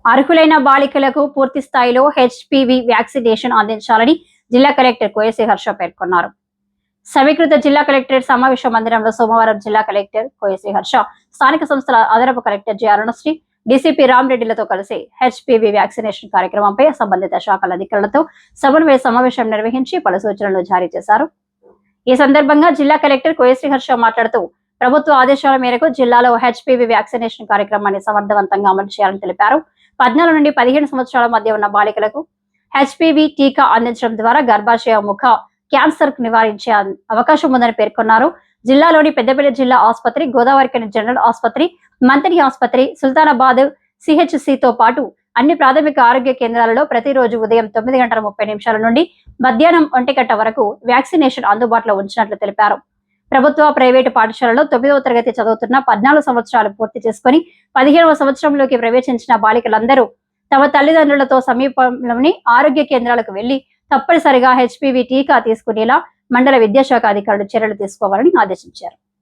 అర్హులైన బాలికలకు పూర్తి స్థాయిలో హెచ్పివి వ్యాక్సినేషన్ అందించాలని జిల్లా కలెక్టర్ కోయసి హర్ష పేర్కొన్నారు. సమీకృత జిల్లా కలెక్టరేట్ సమావేశ మందిరంలో సోమవారం జిల్లా కలెక్టర్ కోయసి హర్ష, స్థానిక సంస్థల అదనపు కలెక్టర్ జె అరుణశ్రీ, డీసీపీ రామరెడ్డిలతో కలిసి హెచ్పివి వ్యాక్సినేషన్ కార్యక్రమంపై సంబంధిత శాఖల అధికారులతో సమన్వయ సమావేశం నిర్వహించి పలు సూచనలు జారీ చేశారు. ఈ సందర్భంగా జిల్లా కలెక్టర్ కోయసి హర్ష మాట్లాడుతూ, ప్రభుత్వ ఆదేశాల మేరకు జిల్లాలో హెచ్పివి వ్యాక్సినేషన్ కార్యక్రమాన్ని సమర్థవంతంగా అమలు చేయాలని తెలిపారు. 14 నుండి 15 సంవత్సరాల మధ్య ఉన్న బాలికలకు హెచ్పివి టీకా అందించడం ద్వారా గర్భాశయ ముఖ క్యాన్సర్ నివారించే అవకాశం ఉందని పేర్కొన్నారు. జిల్లాలోని పెద్దపల్లి జిల్లా ఆసుపత్రి, గోదావరిఖని జనరల్ ఆసుపత్రి, మంత్రి ఆసుపత్రి, సుల్తానాబాద్ సిహెచ్సితో పాటు అన్ని ప్రాథమిక ఆరోగ్య కేంద్రాలలో ప్రతిరోజు ఉదయం 9:30 నుండి మధ్యాహ్నం 1 గంట వరకు వ్యాక్సినేషన్ అందుబాటులో ఉంచినట్లు తెలిపారు. ప్రభుత్వ, ప్రైవేటు పాఠశాలలో 9వ తరగతి చదువుతున్న 14 సంవత్సరాలు పూర్తి చేసుకుని 15వ సంవత్సరంలోకి ప్రవేశించిన బాలికలందరూ తమ తల్లిదండ్రులతో సమీపంలోని ఆరోగ్య కేంద్రాలకు వెళ్లి తప్పనిసరిగా హెచ్పివి టీకా తీసుకునేలా మండల విద్యాశాఖ అధికారులు చర్యలు తీసుకోవాలని ఆదేశించారు.